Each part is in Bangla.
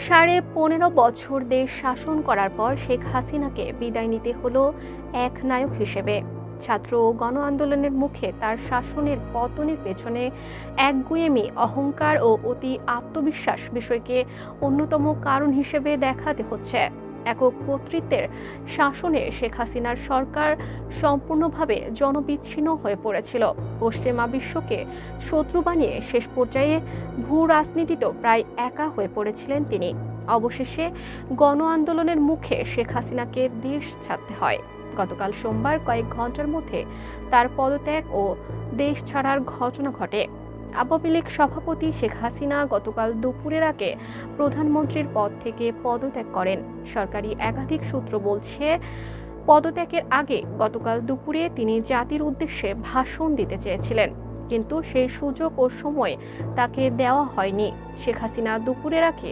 15.5 বছর দেশ শাসন করার পর শেখ হাসিনাকে বিদায় নিতে হলো এক নায়ক হিসেবে। ছাত্র ও গণ আন্দোলনের মুখে তার শাসনের পতনের পেছনে একগুঁয়েমি, অহংকার ও অতি আত্মবিশ্বাস বিষয়কে অন্যতম কারণ হিসেবে দেখাতে হচ্ছে। একক কর্তৃত্বের শাসনে শেখ হাসিনার সরকার সম্পূর্ণভাবে জনবিচ্ছিন্ন হয়ে পড়েছিল। পশ্চিমা বিশ্বকে শত্রু বানিয়ে শেষ পর্যায়ে ভূ রাজনীতিতেও প্রায় একা হয়ে পড়েছিলেন তিনি। অবশেষে গণ আন্দোলনের মুখে শেখ হাসিনাকে দেশ ছাড়তে হয়। গতকাল সোমবার কয়েক ঘন্টার মধ্যে তার পদত্যাগ ও দেশ ছাড়ার ঘটনা ঘটে। আওয়ামী লীগ সভাপতি শেখ হাসিনা গতকাল দুপুরের আগে প্রধানমন্ত্রীর পদ থেকে পদত্যাগ করেন। সরকারি একাধিক সূত্র বলছে, পদত্যাগের আগে গতকাল দুপুরে তিনি জাতির উদ্দেশ্যে ভাষণ দিতে চেয়েছিলেন, কিন্তু সেই সুযোগ ও সময় তাকে দেওয়া হয়নি। শেখ হাসিনা দুপুরের আগে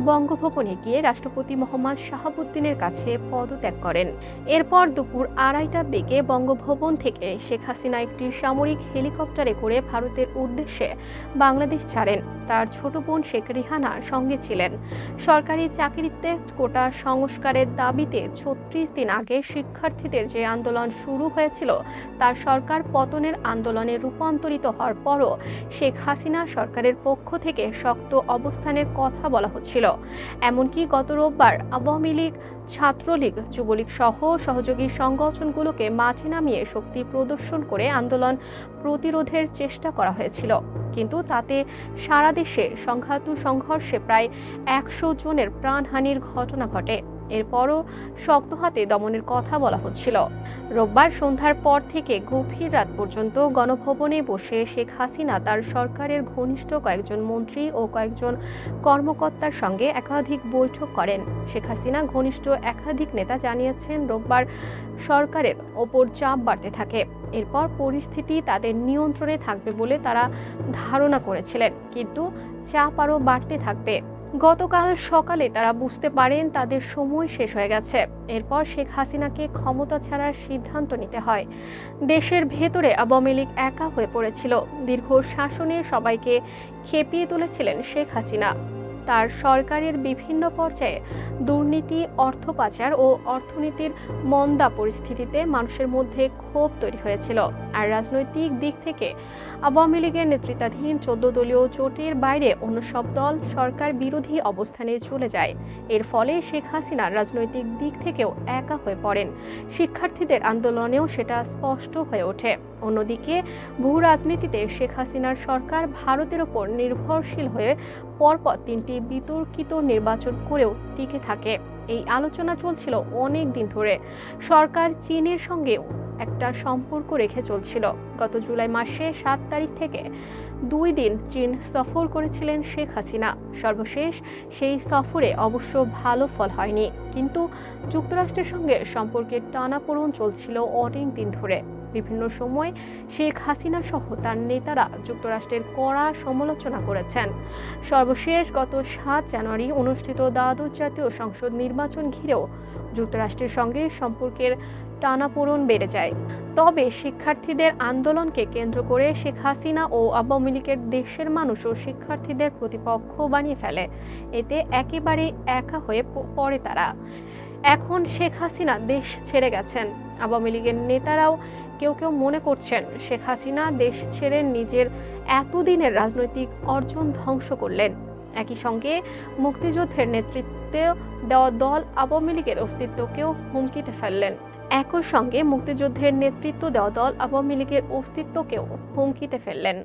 বঙ্গভবনে গিয়ে রাষ্ট্রপতি মোহাম্মদ শাহাবুদ্দিনের কাছে পদত্যাগ করেন। এরপর দুপুর 2:30টার দিকে বঙ্গভবন থেকে শেখ হাসিনা একটি সামরিক হেলিকপ্টারে করে ভারতের উদ্দেশ্যে বাংলাদেশ ছাড়েন। তার ছোট বোন শেখ রেহানা সঙ্গে ছিলেন। সরকারি চাকরিতে কোটা সংস্কারের দাবিতে 36 দিন আগে শিক্ষার্থীদের যে আন্দোলন শুরু হয়েছিল তার সরকার পতনের আন্দোলনে রূপান্তরিত হওয়ার পরও শেখ হাসিনা সরকারের পক্ষ থেকে শক্ত অবস্থানের কথা বলা হচ্ছিল। এমনকি গত রোববার আওয়ামী লীগ, ছাত্রলীগ, যুবলীগ সহ সহযোগী সংগঠনগুলোকে মাঠে নামিয়ে শক্তি প্রদর্শন করে আন্দোলন প্রতিরোধের চেষ্টা করা হয়েছিল, কিন্তু তাতে সারা দেশে সংঘর্ষে প্রায় 100 জনের প্রাণহানির ঘটনা ঘটে। এরপরও শক্ত হাতে দমনের কথা বলা হচ্ছিল। রোববার সন্ধ্যার পর থেকে গভীর রাত পর্যন্ত গণভবনে বসে শেখ হাসিনা তার সরকারের ঘনিষ্ঠ কয়েকজন মন্ত্রী ও কয়েকজন কর্মকর্তার সঙ্গে একাধিক বৈঠক করেন। শেখ হাসিনা ঘনিষ্ঠ একাধিক নেতা জানিয়েছেন, রোববার সরকারের ওপর চাপ বাড়তে থাকে। এরপর পরিস্থিতি তাদের নিয়ন্ত্রণে থাকবে বলে তারা ধারণা করেছিলেন, কিন্তু চাপ আরও বাড়তে থাকবে। গতকাল সকালে তারা বুঝতে পারেন তাদের সময় শেষ হয়ে গেছে। এরপর শেখ হাসিনাকে ক্ষমতা ছাড়ার সিদ্ধান্ত নিতে হয়। দেশের ভেতরে আওয়ামী লীগ একা হয়ে পড়েছিল। দীর্ঘ শাসনে সবাইকে খেপিয়ে তুলেছিলেন শেখ হাসিনা। তার সরকারের বিভিন্ন পর্যায়ে দুর্নীতি, অর্থ পাচার ও অর্থনীতির মন্দা পরিস্থিতিতে মানুষের মধ্যে ক্ষোভ তৈরি হয়েছিল। আর রাজনৈতিক দিক থেকে আওয়ামী লীগের নেতৃত্বাধীন 14 দলীয় জোটের বাইরে অন্য সব দল সরকার বিরোধী অবস্থানে চলে যায়। এর ফলে শেখ হাসিনা রাজনৈতিক দিক থেকেও একা হয়ে পড়েন। শিক্ষার্থীদের আন্দোলনেও সেটা স্পষ্ট হয়ে ওঠে। অন্যদিকে ভূ রাজনীতিতে শেখ হাসিনার সরকার ভারতের ওপর নির্ভরশীল হয়ে পরপর 3টি বিতর্কিত নির্বাচন করেও টিকে থাকে। এই আলোচনা চলছিল অনেক দিন ধরে। সরকার চীনের সঙ্গেও একটা সম্পর্ক রেখে চলছিল। গত জুলাই মাসে 7 তারিখ থেকে 2 দিন চীন সফর করেছিলেন শেখ হাসিনা। সর্বশেষ সেই সফরে অবশ্য ভালো ফল হয়নি, কিন্তু যুক্তরাষ্ট্রের সঙ্গে সম্পর্কের টানাপোড়েন চলছিল অনেক দিন ধরে। বিভিন্ন সময় শেখ হাসিনা সহ তার নেতারা যুক্তরাষ্ট্রের কড়া সমালোচনা করেছেন। সর্বশেষ গত 7 জানুয়ারি অনুষ্ঠিত দ্বাদশ জাতীয় সংসদ নির্বাচন ঘিরেও যুক্তরাষ্ট্রের সঙ্গে সম্পর্কের টানাপোড়েন বেড়ে যায়। তবে শিক্ষার্থীদের আন্দোলনকে কেন্দ্র করে শেখ হাসিনা ও আওয়ামী লীগের দেশের মানুষ ও শিক্ষার্থীদের প্রতিপক্ষ বানিয়ে ফেলে। এতে একেবারে একা হয়ে পড়ে তারা। এখন শেখ হাসিনা দেশ ছেড়ে গেছেন। আওয়ামী লীগের নেতারাও কেউ কেউ মনে করছেন শেখ হাসিনা দেশ ছেড়ে নিজের এতদিনের রাজনৈতিক অর্জন ধ্বংস করলেন। একই সঙ্গে মুক্তিযুদ্ধের নেতৃত্বে দেওয়া দল আওয়ামী লীগের অস্তিত্বকেও হুমকিতে ফেললেন। একই সঙ্গে মুক্তিযুদ্ধের নেতৃত্ব দেওয়া দল আওয়ামী লীগের অস্তিত্বকেও হুমকিতে ফেললেন।